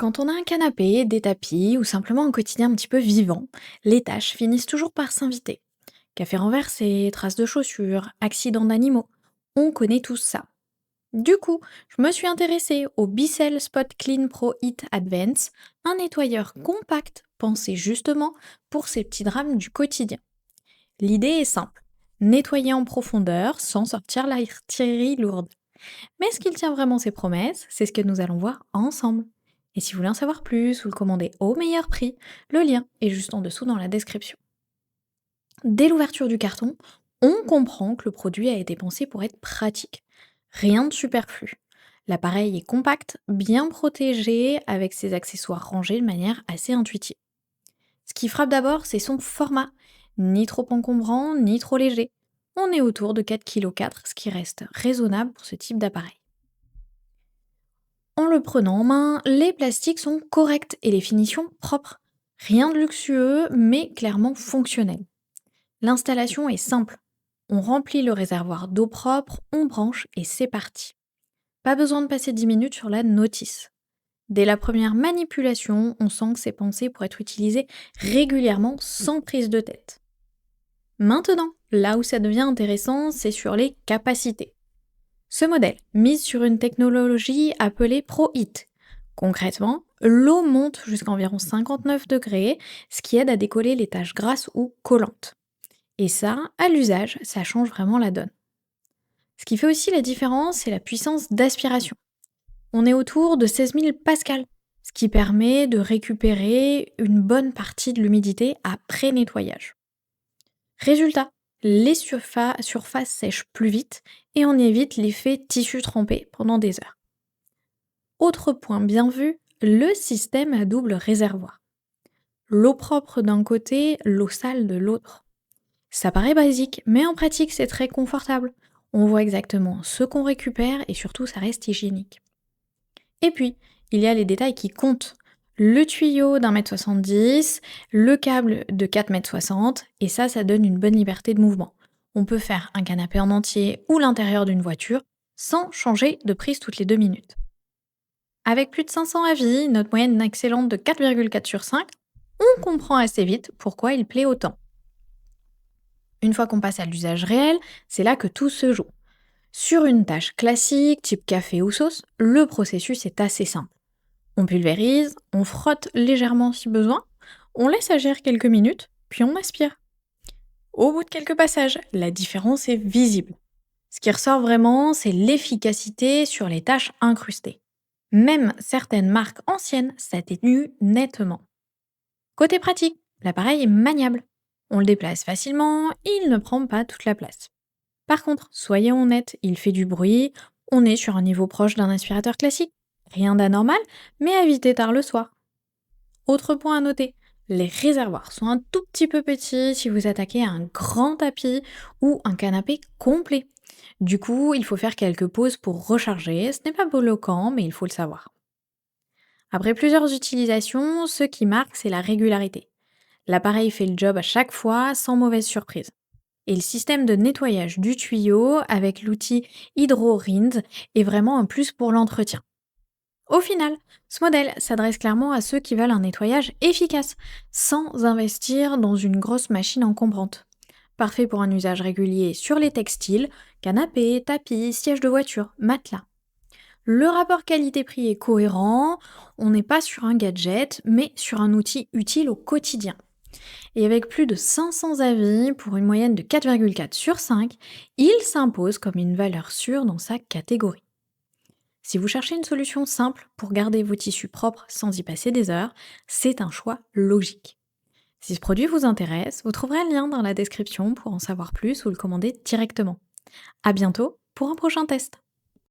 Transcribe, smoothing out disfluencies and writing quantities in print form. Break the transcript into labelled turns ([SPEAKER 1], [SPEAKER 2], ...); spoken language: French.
[SPEAKER 1] Quand on a un canapé, des tapis ou simplement un quotidien un petit peu vivant, les tâches finissent toujours par s'inviter. Café renversé, traces de chaussures, accidents d'animaux, on connaît tout ça. Du coup, je me suis intéressée au Bicel Spot Clean Pro Heat Advance, un nettoyeur compact pensé justement pour ces petits drames du quotidien. L'idée est simple, nettoyer en profondeur sans sortir l'artillerie lourde. Mais est-ce qu'il tient vraiment ses promesses? C'est ce que nous allons voir ensemble. Et si vous voulez en savoir plus ou le commander au meilleur prix, le lien est juste en dessous dans la description. Dès l'ouverture du carton, on comprend que le produit a été pensé pour être pratique. Rien de superflu. L'appareil est compact, bien protégé, avec ses accessoires rangés de manière assez intuitive. Ce qui frappe d'abord, c'est son format. Ni trop encombrant, ni trop léger. On est autour de 4,4 kg, ce qui reste raisonnable pour ce type d'appareil. En le prenant en main, les plastiques sont corrects et les finitions propres. Rien de luxueux, mais clairement fonctionnel. L'installation est simple. On remplit le réservoir d'eau propre, on branche et c'est parti. Pas besoin de passer 10 minutes sur la notice. Dès la première manipulation, on sent que c'est pensé pour être utilisé régulièrement sans prise de tête. Maintenant, là où ça devient intéressant, c'est sur les capacités. Ce modèle mise sur une technologie appelée ProHeat. Concrètement, l'eau monte jusqu'à environ 59 degrés, ce qui aide à décoller les taches grasses ou collantes. Et ça, à l'usage, ça change vraiment la donne. Ce qui fait aussi la différence, c'est la puissance d'aspiration. On est autour de 16 000 pascal, ce qui permet de récupérer une bonne partie de l'humidité après nettoyage. Résultat, les surfaces sèchent plus vite et on évite l'effet tissu trempé pendant des heures. Autre point bien vu, le système à double réservoir. L'eau propre d'un côté, l'eau sale de l'autre. Ça paraît basique, mais en pratique c'est très confortable. On voit exactement ce qu'on récupère et surtout ça reste hygiénique. Et puis, il y a les détails qui comptent. Le tuyau d'1,70 m, le câble de 4,60 m, et ça donne une bonne liberté de mouvement. On peut faire un canapé en entier ou l'intérieur d'une voiture sans changer de prise toutes les 2 minutes. Avec plus de 500 avis, notre moyenne excellente de 4,4 sur 5, on comprend assez vite pourquoi il plaît autant. Une fois qu'on passe à l'usage réel, c'est là que tout se joue. Sur une tâche classique, type café ou sauce, le processus est assez simple. On pulvérise, on frotte légèrement si besoin, on laisse agir quelques minutes, puis on aspire. Au bout de quelques passages, la différence est visible. Ce qui ressort vraiment, c'est l'efficacité sur les tâches incrustées. Même certaines marques anciennes s'atténuent nettement. Côté pratique, l'appareil est maniable. On le déplace facilement, il ne prend pas toute la place. Par contre, soyez honnête, il fait du bruit, on est sur un niveau proche d'un aspirateur classique. Rien d'anormal, mais à éviter tard le soir. Autre point à noter, les réservoirs sont un tout petit peu petits si vous attaquez à un grand tapis ou un canapé complet. Du coup, il faut faire quelques pauses pour recharger, ce n'est pas bloquant, mais il faut le savoir. Après plusieurs utilisations, ce qui marque, c'est la régularité. L'appareil fait le job à chaque fois sans mauvaise surprise. Et le système de nettoyage du tuyau avec l'outil HydroRinse est vraiment un plus pour l'entretien. Au final, ce modèle s'adresse clairement à ceux qui veulent un nettoyage efficace, sans investir dans une grosse machine encombrante. Parfait pour un usage régulier sur les textiles, canapés, tapis, sièges de voiture, matelas. Le rapport qualité-prix est cohérent, on n'est pas sur un gadget, mais sur un outil utile au quotidien. Et avec plus de 500 avis pour une moyenne de 4,4 sur 5, il s'impose comme une valeur sûre dans sa catégorie. Si vous cherchez une solution simple pour garder vos tissus propres sans y passer des heures, c'est un choix logique. Si ce produit vous intéresse, vous trouverez un lien dans la description pour en savoir plus ou le commander directement. À bientôt pour un prochain test.